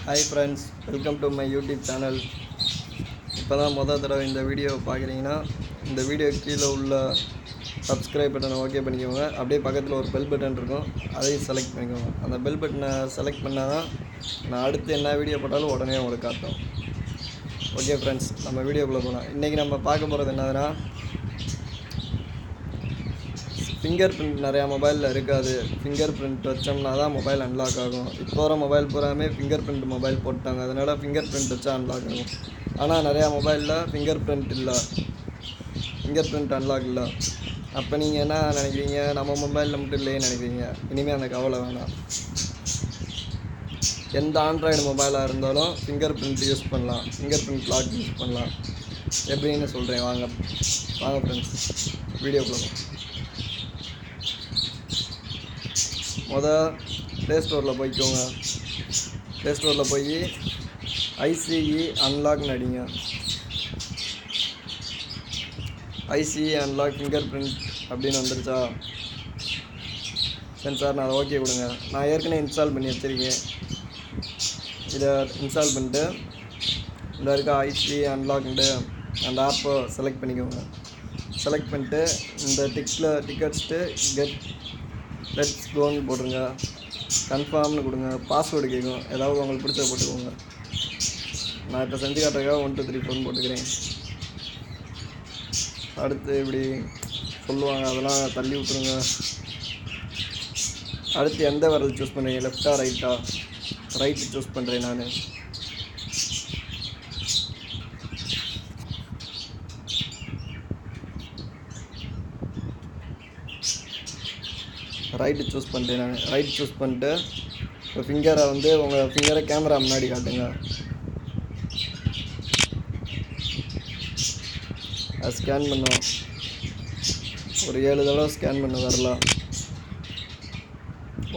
Hi friends, welcome to my YouTube channel. இப்போ தான் முதல் தடவை இந்த வீடியோ பார்க்குறீங்கன்னா இந்த வீடியோ கீழே உள்ள சப்ஸ்கிரைப் பட்டனை ஓகே பண்ணிக்கோங்க. அப்படியே பக்கத்தில் ஒரு பெல் பட்டன் இருக்கும், அதையும் செலக்ட் பண்ணிக்கோங்க. அந்த பெல் பட்டனை செலக்ட் பண்ணால் தான் நான் அடுத்து என்ன வீடியோ போட்டாலும் உடனே உங்களுக்கு காட்டும். ஓகே ஃப்ரெண்ட்ஸ், நம்ம வீடியோக்குள்ளே போகலாம். இன்றைக்கி நம்ம பார்க்க போகிறது என்னதுன்னா, ஃபிங்கர் பிரிண்ட் நிறையா மொபைலில் இருக்காது. ஃபிங்கர் பிரிண்ட் வச்சோம்னா தான் மொபைல் அன்லாக் ஆகும். இப்போ வர மொபைல் பூராமே ஃபிங்கர் பிரிண்ட் மொபைல் போட்டாங்க, அதனால் ஃபிங்கர் பிரிண்ட் வச்சா அன்லாக் ஆகும். ஆனால் நிறையா மொபைலில் ஃபிங்கர் பிரிண்ட் இல்லை, ஃபிங்கர் பிரிண்ட் அன்லாக் இல்லை. அப்போ நீங்கள் என்ன நினைக்கிறீங்க, நம்ம மொபைலில் மட்டும் இல்லையே நினைக்கிறீங்க. இனிமேல் அந்த கவலை வேணாம். எந்த ஆண்ட்ராய்டு மொபைலாக இருந்தாலும் ஃபிங்கர் பிரிண்ட் யூஸ் பண்ணலாம், ஃபிங்கர் பிரிண்ட் லாக் யூஸ் பண்ணலாம். எப்படின்னு சொல்கிறேன், வாங்க ஃப்ரெண்ட்ஸ் வீடியோக்குள்ள. ப்ளே ஸ்டோரில் போய்க்கோங்க. ப்ளே ஸ்டோரில் போய் ஐசிஇ அன்லாக்னு அடிங்க. ஐசிஇ அன்லாக் ஃபிங்கர் பிரிண்ட் அப்படின்னு வந்துருச்சா? சரி சார், நான் அதை ஓகே கொடுங்க. நான் ஏற்கனவே இன்ஸ்டால் பண்ணி வச்சுருக்கேன். இதை இன்ஸ்டால் பண்ணிட்டு இந்த இருக்க ஐசிஇ அன்லாக்ண்டு அந்த ஆப்பை செலக்ட் பண்ணிக்கோங்க. செலக்ட் பண்ணிட்டு இந்த டிக் அடிச்சுட்டு லெட்ஸ் கோன்னு போட்டுருங்க. கன்ஃபார்ம்னு கொடுங்க. பாஸ்வேர்டு கேட்கும், ஏதாவது உங்களுக்கு பிடிச்ச போட்டுக்கோங்க. நான் இப்போ செஞ்சு காட்டுறதுக்காக 1 2 3 4 போட்டுக்கிறேன். அடுத்து இப்படி சொல்லுவாங்க, அதெல்லாம் தள்ளி விட்டுருங்க. அடுத்து எந்த விரல் சூஸ் பண்ணுறீங்க, லெஃப்டா ரைட்டா? ரைட்டு சூஸ் பண்ணுறேன் நான். ரைட்டு சூஸ் பண்ணிட்டு இப்போ ஃபிங்கரை உங்கள் ஃபிங்கரை கேமரா முன்னாடி காட்டுங்க. அது ஸ்கேன் பண்ணும். ஒரு 7 தடவை ஸ்கேன் பண்ண வரலாம்.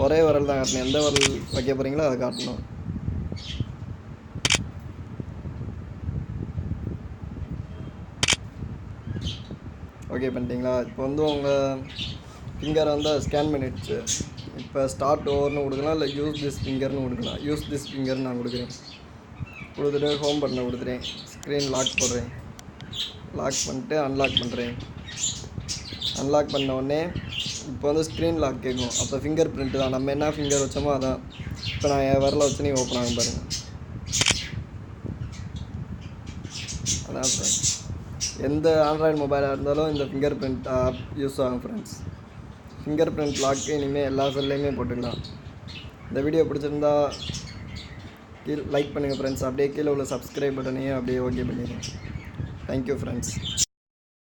ஒரே விரல் தான் காட்டணும், எந்த விரல் வைக்க போகிறீங்களோ அதை காட்டணும். ஓகே பண்ணிட்டீங்களா? இப்போ உங்கள் ஃபிங்கரை ஸ்கேன் பண்ணிடுச்சு. இப்போ ஸ்டார்ட் ஓவர்னு கொடுக்கலாம், இல்லை யூஸ் திஸ் ஃபிங்கர்னு கொடுக்கலாம். யூஸ் திஸ் ஃபிங்கர்னு நான் கொடுக்குறேன். கொடுத்துட்டு ஹோம் பட்டனை கொடுத்துறேன். ஸ்க்ரீன் லாக் போடுறேன். லாக் பண்ணிட்டு அன்லாக் பண்ணுறேன். அன்லாக் பண்ண உடனே இப்போ ஸ்க்ரீன் லாக் கேட்கும். அப்போ ஃபிங்கர் பிரிண்ட் தான், நம்ம என்ன ஃபிங்கர் வச்சோமோ அதான். இப்போ நான் என் வரல வச்சு நீங்கள் ஓப்பன் ஆகும் பாருங்கள். அதான் ஃப்ரெண்ட்ஸ், எந்த ஆண்ட்ராய்டு மொபைலாக இருந்தாலும் இந்த ஃபிங்கர் பிரிண்ட் ஆப் யூஸ் ஆகும் ஃப்ரெண்ட்ஸ். ஃபிங்கர் பிரிண்ட் லாக்கு இனிமேல் எல்லா செல்லையுமே போட்டுக்கலாம். இந்த வீடியோ பிடிச்சிருந்தா லைக் பண்ணுங்கள் ஃப்ரெண்ட்ஸ். அப்படியே கீழே உள்ள சப்ஸ்கிரைப் பட்டனையும் அப்படியே ஓகே பண்ணிடுங்க. Thank you friends.